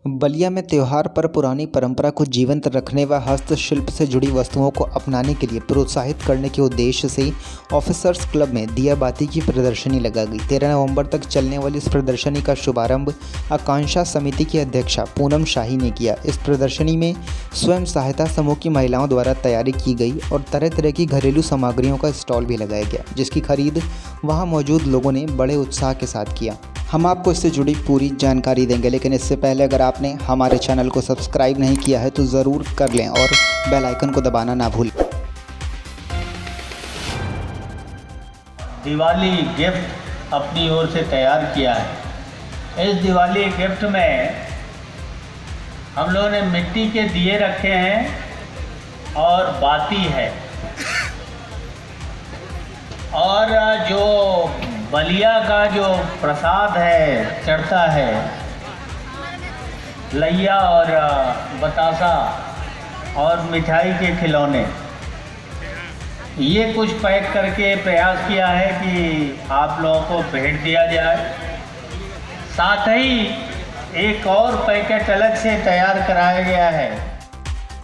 बलिया में त्योहार पर पुरानी परंपरा को जीवंत रखने व हस्तशिल्प से जुड़ी वस्तुओं को अपनाने के लिए प्रोत्साहित करने के उद्देश्य से ऑफिसर्स क्लब में दिया बाती की प्रदर्शनी लगा गई। 13 नवंबर तक चलने वाली इस प्रदर्शनी का शुभारंभ आकांक्षा समिति की अध्यक्षा पूनम शाही ने किया। इस प्रदर्शनी में स्वयं सहायता समूह की महिलाओं द्वारा तैयारी की गई और तरह तरह की घरेलू सामग्रियों का स्टॉल भी लगाया गया, जिसकी खरीद वहां मौजूद लोगों ने बड़े उत्साह के साथ किया। हम आपको इससे जुड़ी पूरी जानकारी देंगे, लेकिन इससे पहले अगर आपने हमारे चैनल को सब्सक्राइब नहीं किया है तो ज़रूर कर लें और बेल आइकन को दबाना ना भूलें। दिवाली गिफ्ट अपनी ओर से तैयार किया है। इस दिवाली गिफ्ट में हम लोगों ने मिट्टी के दिए रखे हैं और बाती है, और जो बलिया का जो प्रसाद है चढ़ता है, लैया और बतासा और मिठाई के खिलौने, ये कुछ पैक करके प्रयास किया है कि आप लोगों को भेंट दिया जाए। साथ ही एक और पैकेट अलग से तैयार कराया गया है।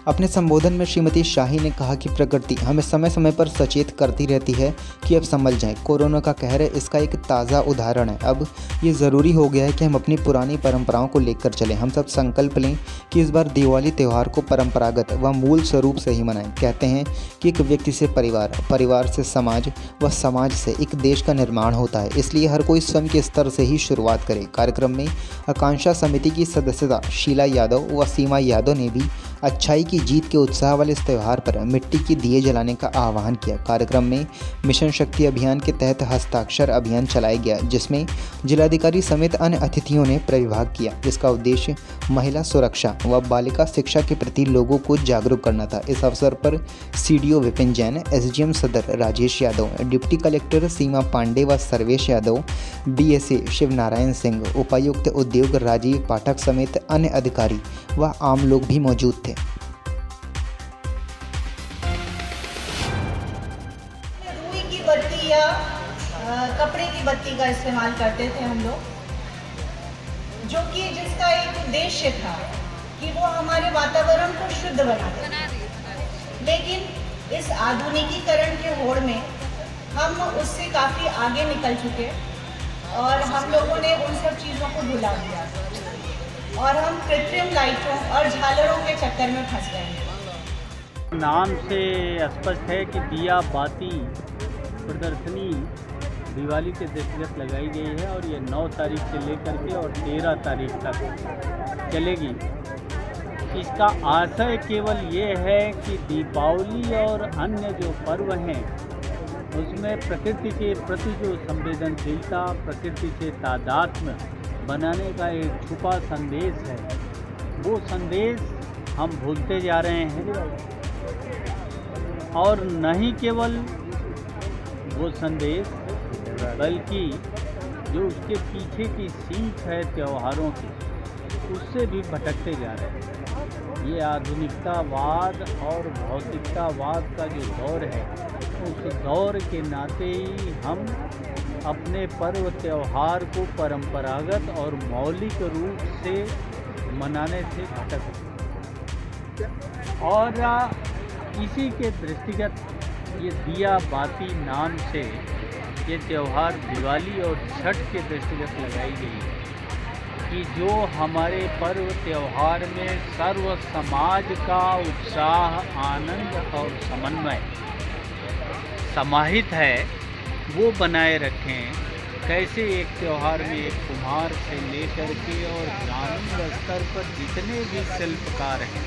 अपने संबोधन में श्रीमती शाही ने कहा कि प्रकृति हमें समय समय पर सचेत करती रहती है कि अब संभल जाएं। कोरोना का कहर है, इसका एक ताज़ा उदाहरण है। अब ये ज़रूरी हो गया है कि हम अपनी पुरानी परंपराओं को लेकर चलें। हम सब संकल्प लें कि इस बार दिवाली त्यौहार को परंपरागत व मूल स्वरूप से ही मनाएं। कहते हैं कि एक व्यक्ति से परिवार, परिवार से समाज व समाज से एक देश का निर्माण होता है, इसलिए हर कोई स्वयं के स्तर से ही शुरुआत करे। कार्यक्रम में आकांक्षा समिति की सदस्यता शीला यादव व सीमा यादव ने भी अच्छाई की जीत के उत्साह वाले इस त्यौहार पर मिट्टी के दिए जलाने का आह्वान किया। कार्यक्रम में मिशन शक्ति अभियान के तहत हस्ताक्षर अभियान चलाया गया, जिसमें जिलाधिकारी समेत अन्य अतिथियों ने प्रतिभाग किया, जिसका उद्देश्य महिला सुरक्षा व बालिका शिक्षा के प्रति लोगों को जागरूक करना था। इस अवसर पर सीडीओ विपिन जैन, एसडीएम सदर राजेश यादव, डिप्टी कलेक्टर सीमा पांडे व सर्वेश यादव, डीएसए शिवनारायण सिंह, उपायुक्त उद्योग राजीव पाठक समेत अन्य अधिकारी व आम लोग भी मौजूद थे। रुई की बत्ती या कपड़े की बत्ती का इस्तेमाल करते थे हम लोग, जो कि जिसका एक उद्देश्य था कि वो हमारे वातावरण को शुद्ध बना दे। लेकिन इस आधुनिकीकरण के होड़ में हम उससे काफ़ी आगे निकल चुके और हम लोगों ने उन सब चीज़ों को भुला दिया और हम कृत्रिम लाइटों और झालरों के चक्कर में फंस गए हैं। नाम से स्पष्ट है कि दिया बाती प्रदर्शनी दिवाली के दृष्टिगत लगाई गई है और ये 9 तारीख से लेकर के और 13 तारीख तक चलेगी। इसका आशय केवल ये है कि दीपावली और अन्य जो पर्व हैं उसमें प्रकृति के प्रति जो संवेदनशीलता, प्रकृति से तादात्म्य बनाने का एक छुपा संदेश है, वो संदेश हम भूलते जा रहे हैं। और नहीं केवल वो संदेश, बल्कि जो उसके पीछे की सीख है त्योहारों की, उससे भी भटकते जा रहे हैं। ये आधुनिकतावाद और भौतिकतावाद का जो दौर है, उस दौर के नाते ही हम अपने पर्व त्यौहार को परंपरागत और मौलिक रूप से मनाने से भटक, और इसी के दृष्टिगत ये दिया बाती नाम से ये त्यौहार दिवाली और छठ के दृष्टिगत लगाई गई है कि जो हमारे पर्व त्यौहार में सर्व समाज का उत्साह, आनंद और समन्वय समाहित है, वो बनाए रखें। कैसे एक त्यौहार में एक कुम्हार से लेकर के और ग्रामीण स्तर पर जितने भी शिल्पकार हैं,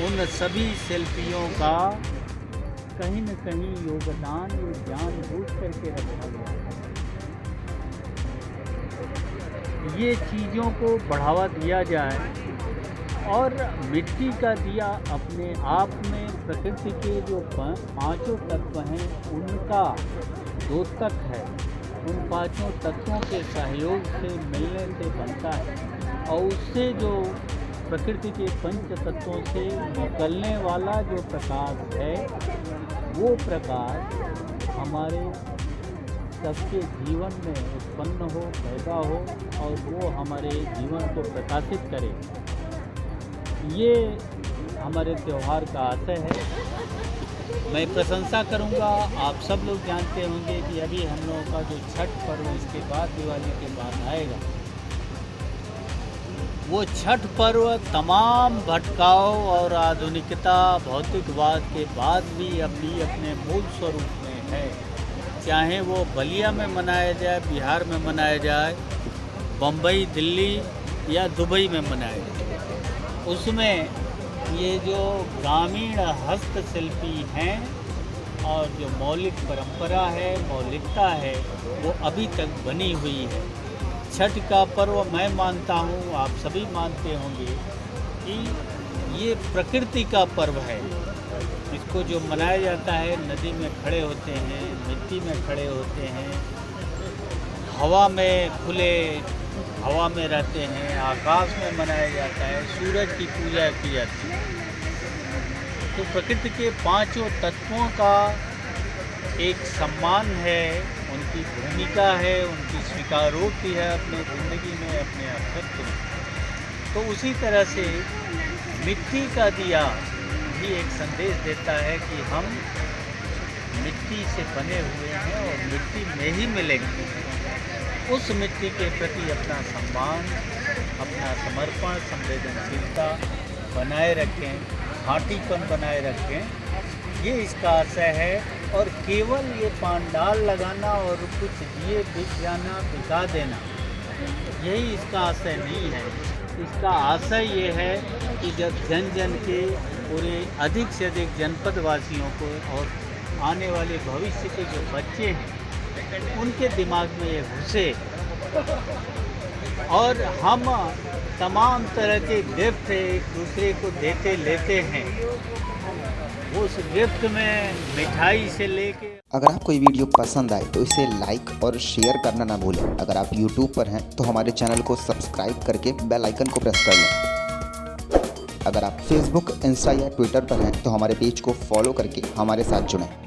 उन सभी शिल्पियों का कहीं न कहीं योगदान ये जानबूझ करके रखा गया है। ये चीज़ों को बढ़ावा दिया जाए और मिट्टी का दिया अपने आप में प्रकृति के जो 5 तत्व हैं उनका द्योतक है। उन 5 तत्वों के सहयोग से मिलने से बनता है और उससे जो प्रकृति के 5 तत्वों से निकलने वाला जो प्रकाश है, वो प्रकाश हमारे सबके जीवन में उत्पन्न हो, पैदा हो और वो हमारे जीवन को प्रकाशित करे। ये हमारे त्यौहार का आशय है। मैं प्रशंसा करूंगा, आप सब लोग जानते होंगे कि अभी हम लोगों का जो छठ पर्व इसके बाद दिवाली के बाद आएगा, वो छठ पर्व तमाम भटकाव और आधुनिकता भौतिकवाद के बाद भी अभी अपने मूल स्वरूप में है। चाहे वो बलिया में मनाया जाए, बिहार में मनाया जाए, बम्बई, दिल्ली या दुबई में मनाया जाए, उसमें ये जो ग्रामीण हस्तशिल्पी हैं और जो मौलिक परंपरा है, मौलिकता है, वो अभी तक बनी हुई है। छठ का पर्व मैं मानता हूँ, आप सभी मानते होंगे कि ये प्रकृति का पर्व है। इसको जो मनाया जाता है, नदी में खड़े होते हैं, मिट्टी में खड़े होते हैं, हवा में खुले हवा में रहते हैं, आकाश में मनाया जाता है, सूरज की पूजा की जाती है। तो प्रकृति के पांचों तत्वों का एक सम्मान है, उनकी भूमिका है, उनकी स्वीकारोक्ति है अपने ज़िंदगी में, अपने अस्तित्व में। तो उसी तरह से मिट्टी का दिया भी एक संदेश देता है कि हम मिट्टी से बने हुए हैं और मिट्टी में ही मिलेंगे। उस मिट्टी के प्रति अपना सम्मान, अपना समर्पण, संवेदनशीलता बनाए रखें, खाटीपन बनाए रखें, ये इसका आशय है। और केवल ये पंडाल लगाना और कुछ दिए बिक जाना, बिका देना, यही इसका आशय नहीं है। इसका आशय ये है कि जब जन जन के पूरे अधिक से अधिक जनपद वासियों को और आने वाले भविष्य के जो बच्चे हैं उनके दिमाग में ये घुसे और हम तमाम तरह के गिफ्ट एक दूसरे को देते लेते हैं। उस गिफ्ट में मिठाई से लेके। अगर आपको ये वीडियो पसंद आए तो इसे लाइक और शेयर करना ना भूलें। अगर आप YouTube पर हैं तो हमारे चैनल को सब्सक्राइब करके बेल आइकन को प्रेस कर लें। अगर आप Facebook, Insta या Twitter पर हैं तो हमारे पेज को फॉलो करके हमारे साथ जुड़ें।